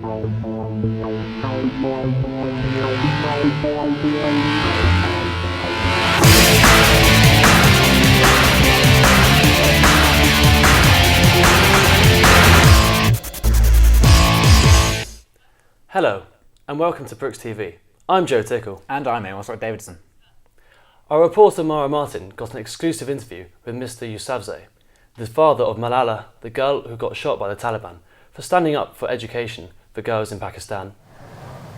Hello, and welcome to Brooks TV. I'm Joe Tickle. And I'm Aylesworth Davidson. Our reporter Mara Martin got an exclusive interview with Mr. Yousafzai, the father of Malala, the girl who got shot by the Taliban, for standing up for education for girls in Pakistan.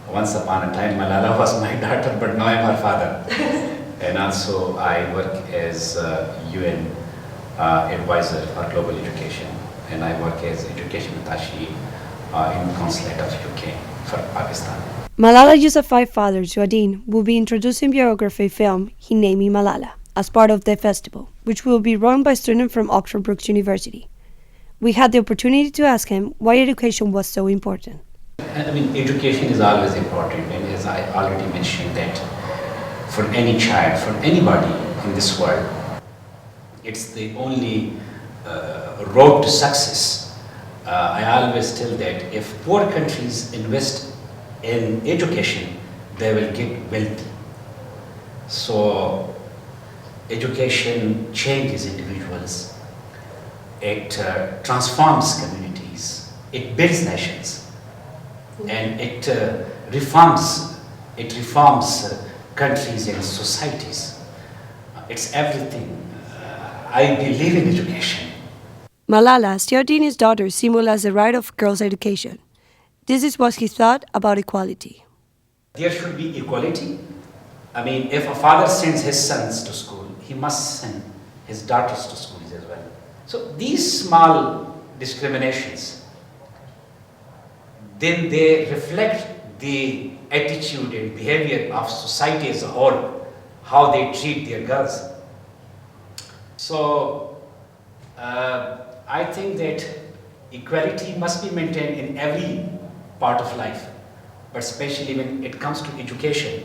Once upon a time, Malala was my daughter, but now I'm her father. And also, I work as UN advisor for global education, and I work as education attaché in Consulate of UK for Pakistan. Malala Yousafzai's father, Zouadine, will be introducing biography film Hineni Malala as part of the festival, which will be run by students from Oxford Brookes University. We had the opportunity to ask him why education was so important. I mean, education is always important, and as I already mentioned that for any child, for anybody in this world, it's the only road to success. I always tell that if poor countries invest in education, they will get wealth. So education changes individuals, it transforms communities, it builds nations, and it reforms countries and societies. It's everything. I believe in education. Malala, Zouadine's daughter, symbolizes the right of girls' education. This is what he thought about equality. There should be equality. I mean, if a father sends his sons to school, he must send his daughters to schools as well. So these small discriminations, then they reflect the attitude and behavior of society as a whole, how they treat their girls. So I think that equality must be maintained in every part of life, but especially when it comes to education,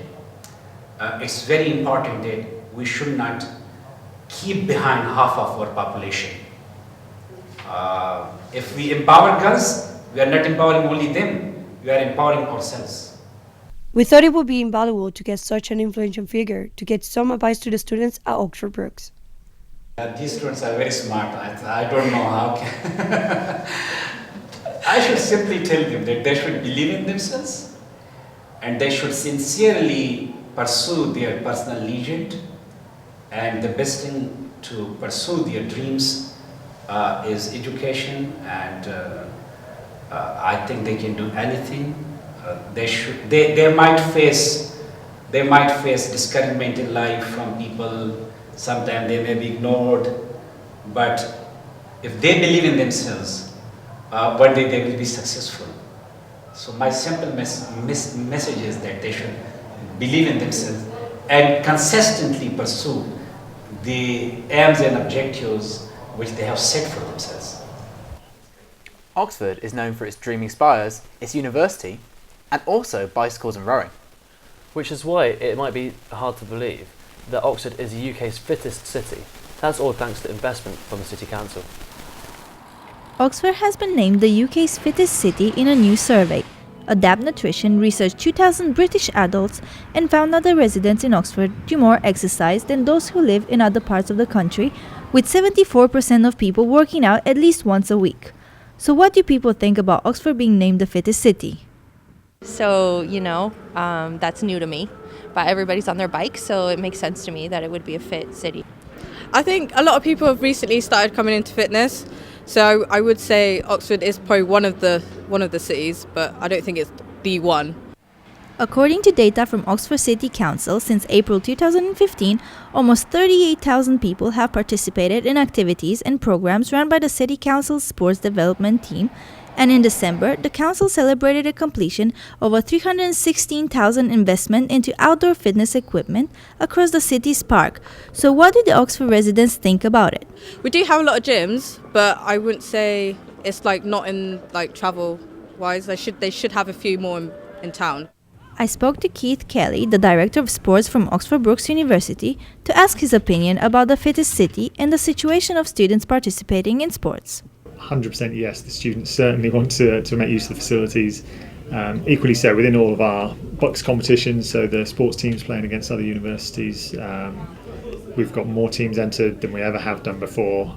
it's very important that we should not keep behind half of our population. If we empower girls, we are not empowering only them, we are empowering ourselves. We thought it would be invaluable to get such an influential figure to get some advice to the students at Oxford Brookes. These students are very smart. I don't know how. I should simply tell them that they should believe in themselves and they should sincerely pursue their personal legend, and the best thing to pursue their dreams is education, and I think they can do anything. They might face discouragement in life from people. Sometimes they may be ignored, but if they believe in themselves, one day they will be successful. So my simple message is that they should believe in themselves and consistently pursue the aims and objectives which they have set for themselves. Oxford is known for its dreaming spires, its university, and also bicycles and rowing. Which is why it might be hard to believe that Oxford is the UK's fittest city. That's all thanks to investment from the City Council. Oxford has been named the UK's fittest city in a new survey. Adapt Nutrition researched 2,000 British adults and found that the residents in Oxford do more exercise than those who live in other parts of the country, with 74% of people working out at least once a week. So what do people think about Oxford being named the fittest city? So, that's new to me. But everybody's on their bikes, so it makes sense to me that it would be a fit city. I think a lot of people have recently started coming into fitness. So I would say Oxford is probably one of the cities, but I don't think it's the one. According to data from Oxford City Council, since April 2015, almost 38,000 people have participated in activities and programs run by the City Council's sports development team, and in December, the council celebrated the completion of a $316,000 investment into outdoor fitness equipment across the city's park. So what do the Oxford residents think about it? We do have a lot of gyms, but I wouldn't say it's not in travel wise. They should have a few more in town. I spoke to Keith Kelly, the director of sports from Oxford Brookes University, to ask his opinion about the fittest city and the situation of students participating in sports. 100% yes, the students certainly want to make use of the facilities Equally so within all of our BUCS competitions, so the sports teams playing against other universities, we've got more teams entered than we ever have done before,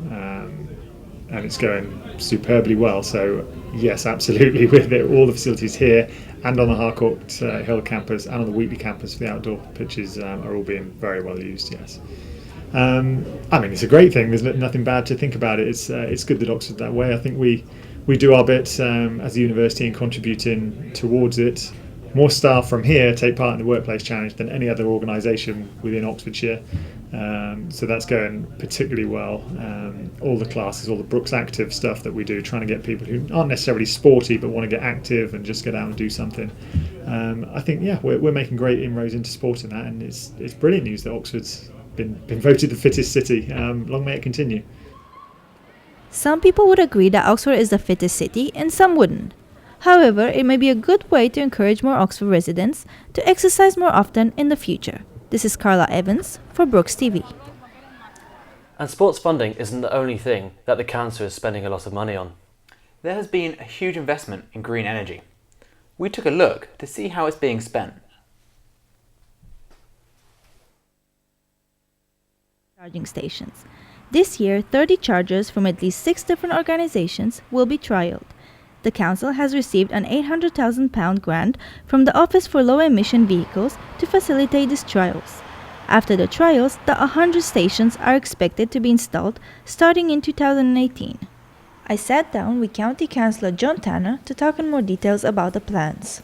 and it's going superbly well. So yes, absolutely, with all the facilities here and on the Harcourt Hill campus and on the Wheatley campus for the outdoor pitches are all being very well used, yes. I mean, it's a great thing. There's nothing bad to think about it. It's good that Oxford's that way. I think we do our bit as a university in contributing towards it. More staff from here take part in the Workplace Challenge than any other organisation within Oxfordshire. So that's going particularly well. All the classes, all the Brooks Active stuff that we do, trying to get people who aren't necessarily sporty but want to get active and just get out and do something. I think, yeah, we're making great inroads into sport in that, and it's brilliant news that Oxford's been voted the fittest city. Long may it continue. Some people would agree that Oxford is the fittest city, and some wouldn't. However, it may be a good way to encourage more Oxford residents to exercise more often in the future. This is Carla Evans for Brooks TV. And sports funding isn't the only thing that the council is spending a lot of money on. There has been a huge investment in green energy. We took a look to see how it's being spent. Charging stations. This year, 30 chargers from at least 6 different organisations will be trialled. The council has received an £800,000 grant from the Office for Low Emission Vehicles to facilitate these trials. After the trials, the 100 stations are expected to be installed starting in 2018. I sat down with County Councillor John Tanner to talk in more details about the plans.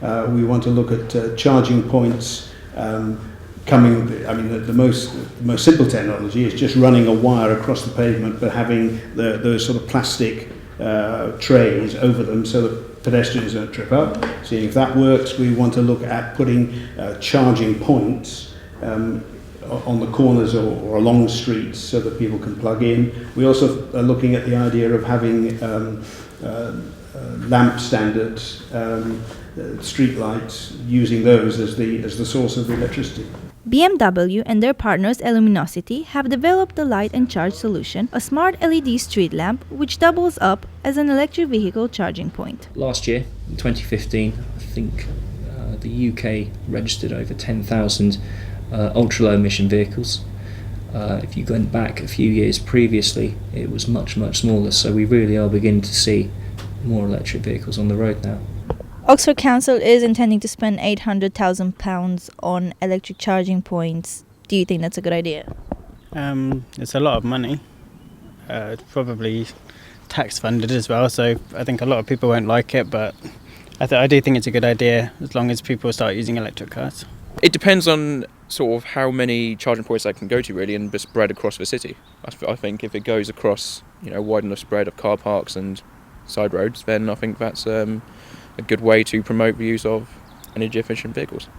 We want to look at charging points coming. I mean, the most simple technology is just running a wire across the pavement, but having those sort of plastic trays over them so that pedestrians don't trip up. Seeing if that works, we want to look at putting charging points on the corners or along streets so that people can plug in. We also are looking at the idea of having lamp standards, street lights, using those as the source of the electricity. BMW and their partners Illuminosity have developed the Light and Charge solution, a smart LED street lamp which doubles up as an electric vehicle charging point. Last year, in 2015, I think the UK registered over 10,000 ultra-low emission vehicles. If you went back a few years previously, it was much, much smaller, so we really are beginning to see more electric vehicles on the road now. Oxford Council is intending to spend £800,000 on electric charging points. Do you think that's a good idea? It's a lot of money. It's probably tax funded as well, so I think a lot of people won't like it, but I do think it's a good idea as long as people start using electric cars. It depends on sort of how many charging points I can go to, really, and be spread across the city. I think if it goes across, wide enough spread of car parks and side roads, then I think that's a good way to promote the use of energy efficient vehicles.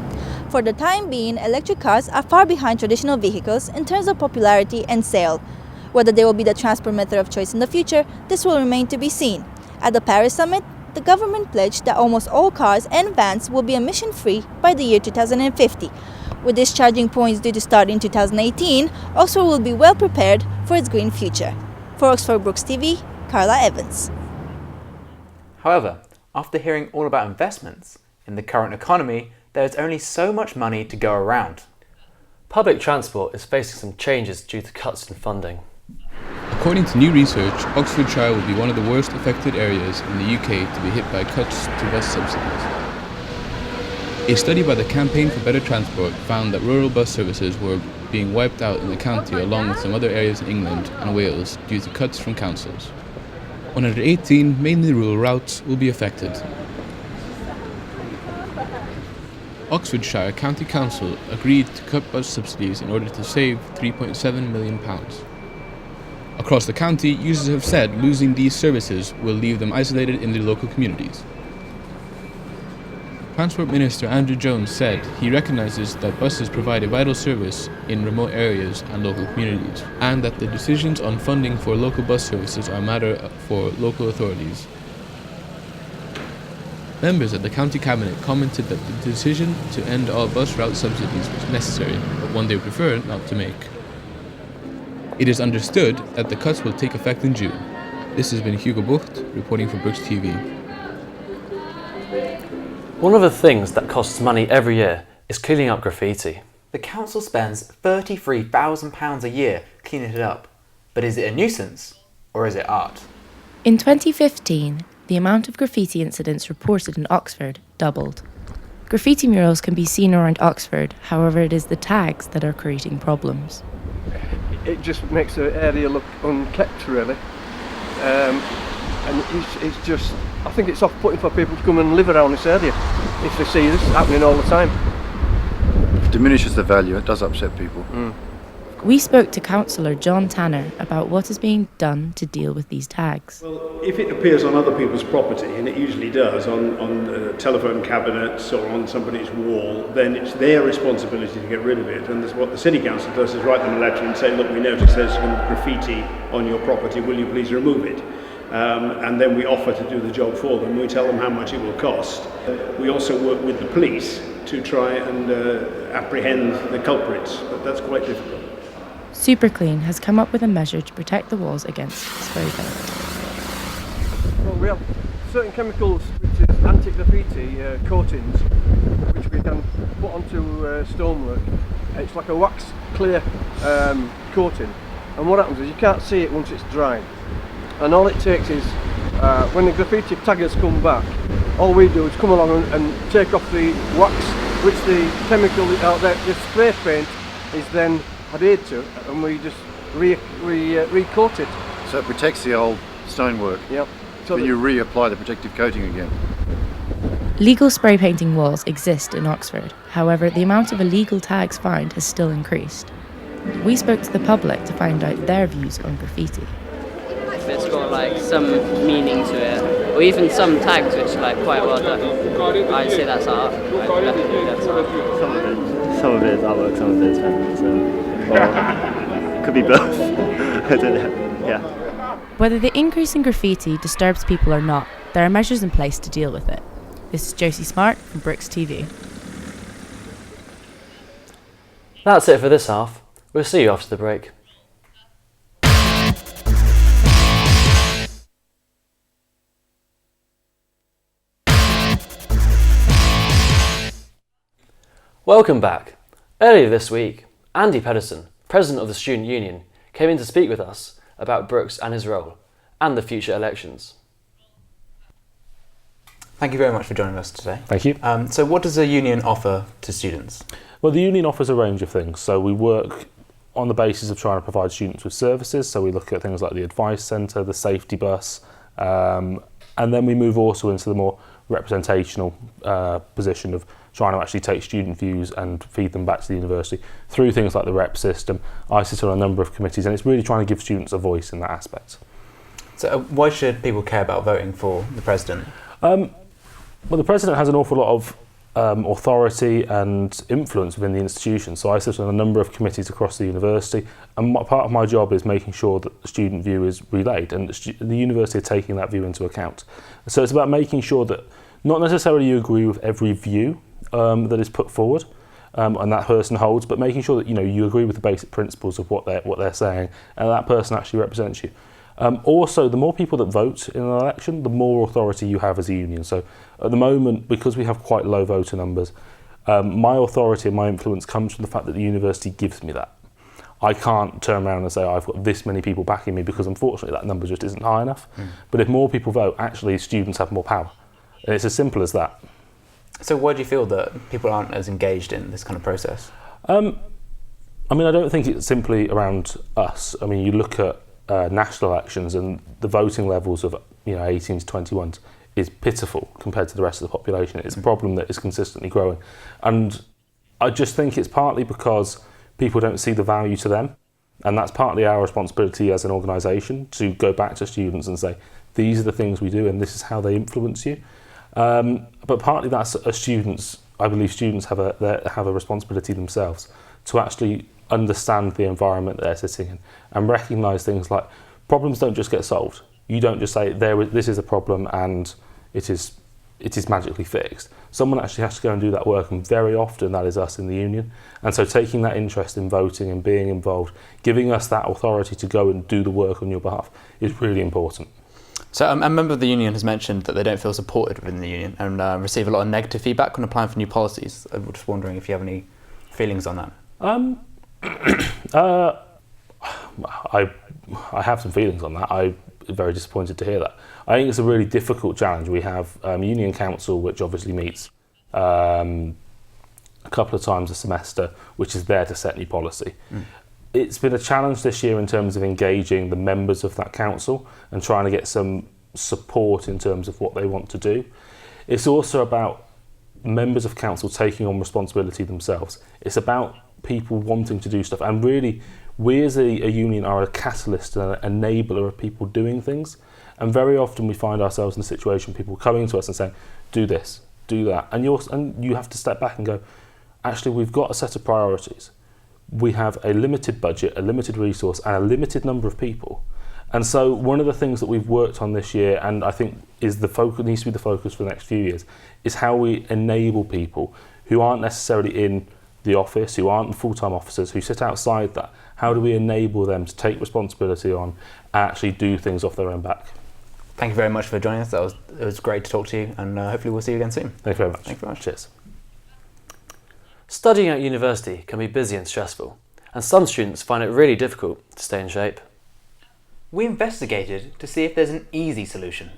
For the time being, electric cars are far behind traditional vehicles in terms of popularity and sale. Whether they will be the transport method of choice in the future, this will remain to be seen. At the Paris Summit, the government pledged that almost all cars and vans will be emission-free by the year 2050. With these charging points due to start in 2018, Oxford will be well prepared for its green future. For Oxford Brooks TV, Carla Evans. However, after hearing all about investments, in the current economy, there is only so much money to go around. Public transport is facing some changes due to cuts in funding. According to new research, Oxfordshire will be one of the worst affected areas in the UK to be hit by cuts to bus subsidies. A study by the Campaign for Better Transport found that rural bus services were being wiped out in the county along with some other areas in England and Wales due to cuts from councils. 118 mainly rural routes will be affected. Oxfordshire County Council agreed to cut bus subsidies in order to save £3.7 million. Across the county, users have said losing these services will leave them isolated in their local communities. Transport Minister Andrew Jones said he recognises that buses provide a vital service in remote areas and local communities, and that the decisions on funding for local bus services are a matter for local authorities. Members of the County Cabinet commented that the decision to end all bus route subsidies was necessary, but one they would prefer not to make. It is understood that the cuts will take effect in June. This has been Hugo Bucht reporting for Brooks TV. One of the things that costs money every year is cleaning up graffiti. The council spends £33,000 a year cleaning it up. But is it a nuisance or is it art? In 2015, the amount of graffiti incidents reported in Oxford doubled. Graffiti murals can be seen around Oxford, however it is the tags that are creating problems. It just makes the area look unkept really. And it's just, I think it's off-putting for people to come and live around this area if they see this happening all the time. It diminishes the value, it does upset people. We spoke to councillor John Tanner about what is being done to deal with these tags. Well, if it appears on other people's property, and it usually does, on telephone cabinets or on somebody's wall, then it's their responsibility to get rid of it. And what the City Council does is write them a letter and say, look, we notice there's some graffiti on your property, will you please remove it? And then we offer to do the job for them. We tell them how much it will cost. We also work with the police to try and apprehend the culprits, but that's quite difficult. Superclean has come up with a measure to protect the walls against spray paint. Well, we have certain chemicals, which is anti-graffiti coatings, which we can put onto stonework. It's like a wax clear coating, and what happens is you can't see it once it's dry. And all it takes is, when the graffiti taggers come back, all we do is come along and take off the wax, which the chemical, the spray paint is then adhered to, and we just recoat it. So it protects the old stonework. Yep. So then you reapply the protective coating again. Legal spray painting walls exist in Oxford. However, the amount of illegal tags found has still increased. We spoke to the public to find out their views on graffiti. If it's got like some meaning to it, or even some tags which are like quite well done, I'd say that's art. Definitely that's art. Some of it is artwork, some of it is vandalism. Or could be both. I don't know. Yeah. Whether the increase in graffiti disturbs people or not, there are measures in place to deal with it. This is Josie Smart from Bricks TV. That's it for this half. We'll see you after the break. Welcome back. Earlier this week, Andy Pedersen, President of the Student Union, came in to speak with us about Brooks and his role, and the future elections. Thank you very much for joining us today. Thank you. So what does the union offer to students? Well, the union offers a range of things. So we work on the basis of trying to provide students with services. So we look at things like the advice centre, the safety bus, and then we move also into the more representational position of trying to actually take student views and feed them back to the university through things like the rep system. I sit on a number of committees, and it's really trying to give students a voice in that aspect. So why should people care about voting for the president? Well, the president has an awful lot of authority and influence within the institution. So I sit on a number of committees across the university, and part of my job is making sure that the student view is relayed, and the university are taking that view into account. So it's about making sure that not necessarily you agree with every view that is put forward and that person holds, but making sure that you agree with the basic principles of what they're saying, and that person actually represents you. Also, the more people that vote in an election, the more authority you have as a union. So at the moment, because we have quite low voter numbers, my authority and my influence comes from the fact that the university gives me that. I can't turn around and say I've got this many people backing me, because unfortunately that number just isn't high enough. But if more people vote, actually students have more power. And it's as simple as that. So why do you feel that people aren't as engaged in this kind of process? I mean, I don't think it's simply around us. I mean, you look at national elections, and the voting levels of 18 to 21s is pitiful compared to the rest of the population. It's a problem that is consistently growing, and I just think it's partly because people don't see the value to them, and that's partly our responsibility as an organisation to go back to students and say, these are the things we do and this is how they influence you. But partly that's students. I believe students have a responsibility themselves to actually understand the environment they're sitting in and recognise things like problems don't just get solved. You don't just say this is a problem and it is magically fixed. Someone actually has to go and do that work, and very often that is us in the union. And so taking that interest in voting and being involved, giving us that authority to go and do the work on your behalf is really important. So a member of the union has mentioned that they don't feel supported within the union and receive a lot of negative feedback when applying for new policies. I'm just wondering if you have any feelings on that. I have some feelings on that. I'm very disappointed to hear that. I think it's a really difficult challenge. We have Union Council, which obviously meets a couple of times a semester, which is there to set new policy. It's been a challenge this year in terms of engaging the members of that council and trying to get some support in terms of what they want to do. It's also about members of council taking on responsibility themselves. It's about people wanting to do stuff, and really we as a union are a catalyst and an enabler of people doing things, and very often we find ourselves in a situation people coming to us and saying, do this, do that, and you have to step back and go, actually we've got a set of priorities. We have a limited budget, a limited resource, and a limited number of people. And so one of the things that we've worked on this year, and I think is needs to be the focus for the next few years, is how we enable people who aren't necessarily in the office, who aren't full-time officers, who sit outside that. How do we enable them to take responsibility on and actually do things off their own back? Thank you very much for joining us. It was great to talk to you, and hopefully we'll see you again soon. Thank you very much. Thank you very much. Cheers. Studying at university can be busy and stressful, and some students find it really difficult to stay in shape. We investigated to see if there's an easy solution.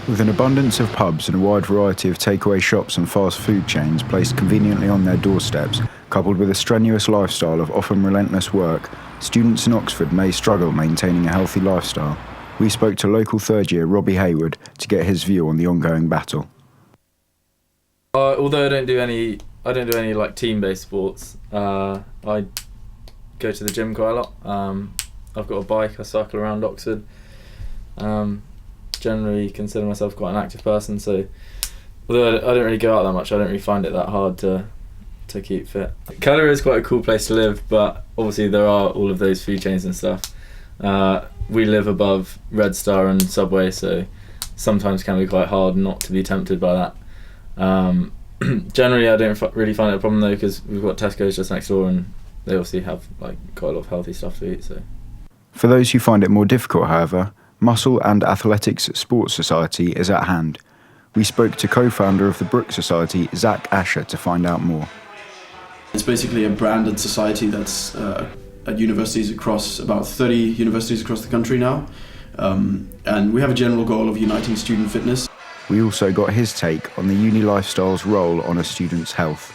With an abundance of pubs and a wide variety of takeaway shops and fast food chains placed conveniently on their doorsteps, coupled with a strenuous lifestyle of often relentless work, students in Oxford may struggle maintaining a healthy lifestyle. We spoke to local third year Robbie Hayward to get his view on the ongoing battle. Although I don't do any like team-based sports. I go to the gym quite a lot. I've got a bike. I cycle around Oxford. Generally consider myself quite an active person, so although I don't really go out that much, I don't really find it that hard to keep fit. Calgary is quite a cool place to live, but obviously there are all of those food chains and stuff. We live above Red Star and Subway, so sometimes can be quite hard not to be tempted by that. Generally I don't really find it a problem though, because we've got Tesco's just next door and they obviously have like quite a lot of healthy stuff to eat. So for those who find it more difficult, however, Muscle and Athletics Sports Society is at hand. We spoke to co-founder of the Brook Society, Zach Asher, to find out more. It's basically a branded society that's at universities across, about 30 universities across the country now. And we have a general goal of uniting student fitness. We also got his take on the uni lifestyle's role on a student's health.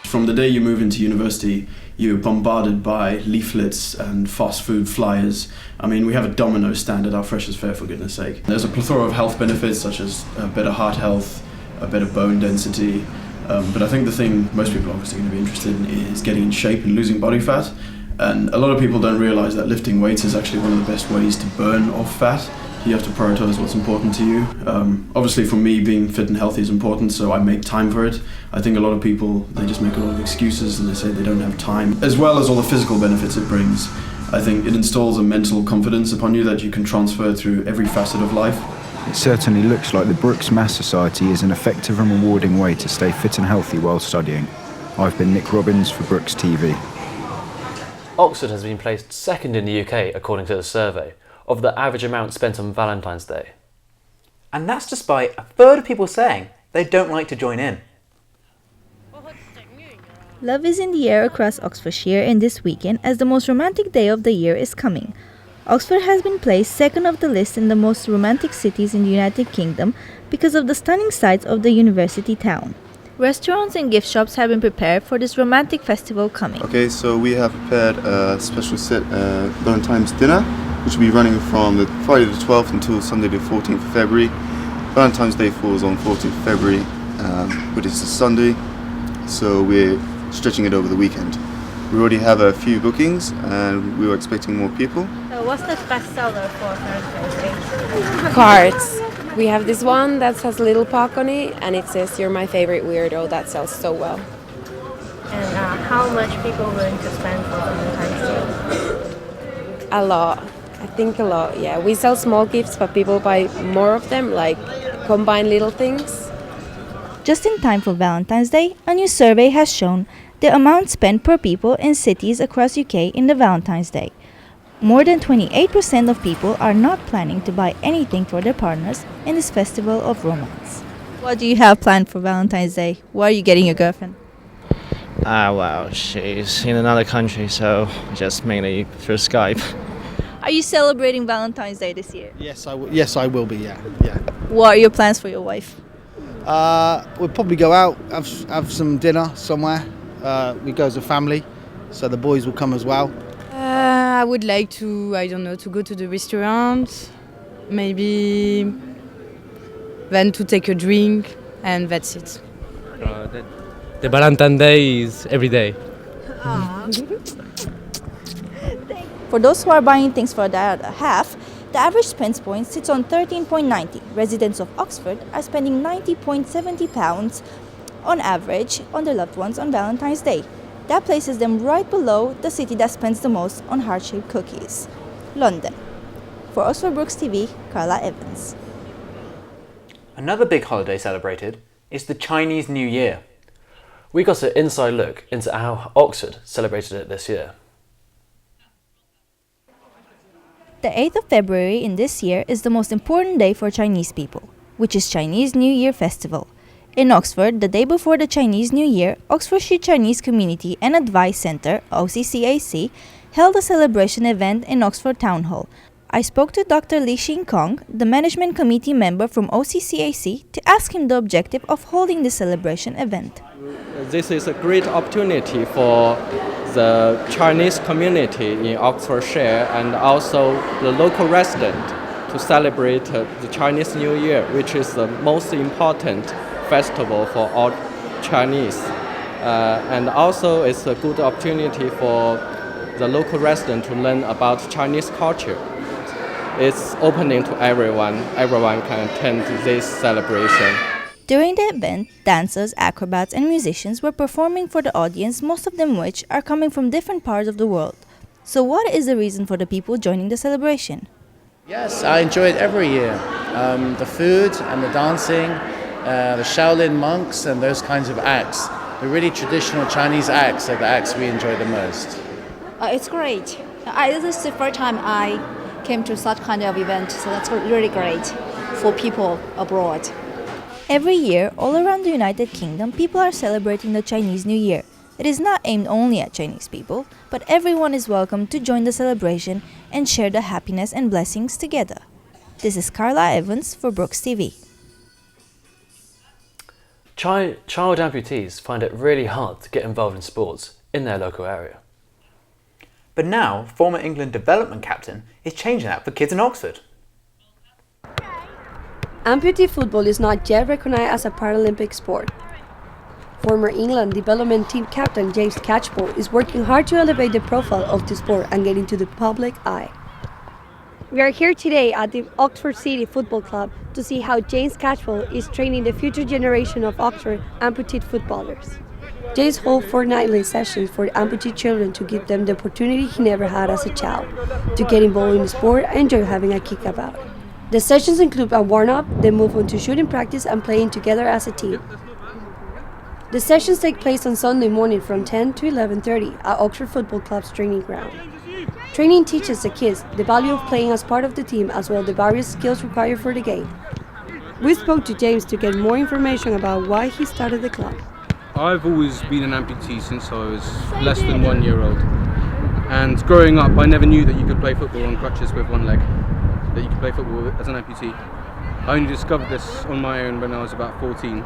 From the day you move into university, you're bombarded by leaflets and fast food flyers. I mean, we have a Domino's stand at our freshers' fair, for goodness sake. There's a plethora of health benefits, such as better heart health, better bone density. But I think the thing most people are obviously going to be interested in is getting in shape and losing body fat. And a lot of people don't realise that lifting weights is actually one of the best ways to burn off fat. You have to prioritise what's important to you. Obviously for me, being fit and healthy is important, so I make time for it. I think a lot of people, they just make a lot of excuses and they say they don't have time. As well as all the physical benefits it brings, I think it installs a mental confidence upon you that you can transfer through every facet of life. It certainly looks like the Brooks Mass Society is an effective and rewarding way to stay fit and healthy while studying. I've been Nick Robbins for Brooks TV. Oxford has been placed second in the UK, according to the survey, of the average amount spent on Valentine's Day. And that's despite a third of people saying they don't like to join in. Love is in the air across Oxfordshire in this weekend as the most romantic day of the year is coming. Oxford has been placed second of the list in the most romantic cities in the United Kingdom because of the stunning sights of the university town. Restaurants and gift shops have been prepared for this romantic festival coming. Okay, so we have prepared a special set Valentine's dinner, which will be running from the Friday the 12th until Sunday the 14th of February. Valentine's Day falls on 14th of February, which is a Sunday, so we're stretching it over the weekend. We already have a few bookings and we were expecting more people. So what's the best seller for Valentine's Day? Cards. We have this one that has a little puck on it and it says "You're my favorite weirdo." That sells so well. And how much people are willing to spend for Valentine's Day? A lot. I think a lot, yeah. We sell small gifts, but people buy more of them, like combine little things. Just in time for Valentine's Day, a new survey has shown the amount spent per people in cities across UK in the Valentine's Day. More than 28% of people are not planning to buy anything for their partners in this festival of romance. What do you have planned for Valentine's Day? Where are you getting your girlfriend? Well, she's in another country, so just mainly through Skype. Are you celebrating Valentine's Day this year? Yes, I will be. Yeah. What are your plans for your wife? We'll probably go out, have some dinner somewhere. We go as a family, so the boys will come as well. I would like to, to go to the restaurant, maybe then to take a drink, and that's it. The Valentine's Day is every day. For those who are buying things for the other half, the average spend point sits on 13.90. Residents of Oxford are spending £90.70 on average on their loved ones on Valentine's Day. That places them right below the city that spends the most on heart-shaped cookies, London. For Oxford Brooks TV, Carla Evans. Another big holiday celebrated is the Chinese New Year. We got an inside look into how Oxford celebrated it this year. The 8th of February in this year is the most important day for Chinese people, which is Chinese New Year Festival. In Oxford, the day before the Chinese New Year, Oxfordshire Chinese Community and Advice Centre, OCCAC, held a celebration event in Oxford Town Hall. I spoke to Dr. Li Xing-Kong, the management committee member from OCCAC, to ask him the objective of holding this celebration event. This is a great opportunity for the Chinese community in Oxfordshire and also the local resident to celebrate the Chinese New Year, which is the most important festival for all Chinese. And also it's a good opportunity for the local resident to learn about Chinese culture. It's opening to everyone. Everyone can attend this celebration. During the event, dancers, acrobats and musicians were performing for the audience, most of them which are coming from different parts of the world. So what is the reason for the people joining the celebration? Yes, I enjoy it every year. The food and the dancing, the Shaolin monks and those kinds of acts. The really traditional Chinese acts are the acts we enjoy the most. It's great. This is the first time I came to such kind of event, so that's really great for people abroad. Every year, all around the United Kingdom, people are celebrating the Chinese New Year. It is not aimed only at Chinese people, but everyone is welcome to join the celebration and share the happiness and blessings together. This is Carla Evans for Brooks TV. Child amputees find it really hard to get involved in sports in their local area. But now, former England development captain is changing that for kids in Oxford. Amputee football is not yet recognized as a Paralympic sport. Former England development team captain James Catchpole is working hard to elevate the profile of the sport and get into the public eye. We are here today at the Oxford City Football Club to see how James Catchpole is training the future generation of Oxford amputee footballers. James holds fortnightly sessions for amputee children to give them the opportunity he never had as a child, to get involved in the sport and enjoy having a kick about. The sessions include a warm-up, then move on to shooting practice and playing together as a team. The sessions take place on Sunday morning from 10 to 11:30 at Oxford Football Club's training ground. Training teaches the kids the value of playing as part of the team as well as the various skills required for the game. We spoke to James to get more information about why he started the club. I've always been an amputee since I was less than 1 year old. And growing up, I never knew that you could play football on crutches with one leg, that you could play football as an amputee. I only discovered this on my own when I was about 14.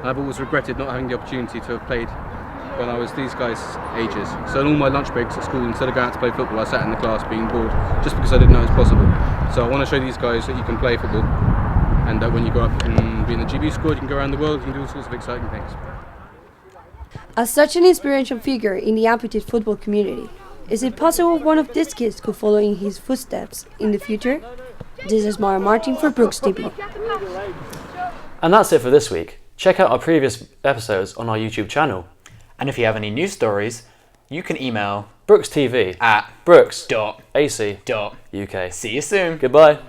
I've always regretted not having the opportunity to have played when I was these guys' ages. So on all my lunch breaks at school, instead of going out to play football, I sat in the class being bored, just because I didn't know it was possible. So I want to show these guys that you can play football, and that when you grow up, you can be in the GB squad, you can go around the world, you can do all sorts of exciting things. As such an inspirational figure in the amputee football community, is it possible one of these kids could follow in his footsteps in the future? This is Mara Martin for Brooks TV. And that's it for this week. Check out our previous episodes on our YouTube channel. And if you have any news stories, you can email brookstv at brooks.ac.uk. See you soon. Goodbye.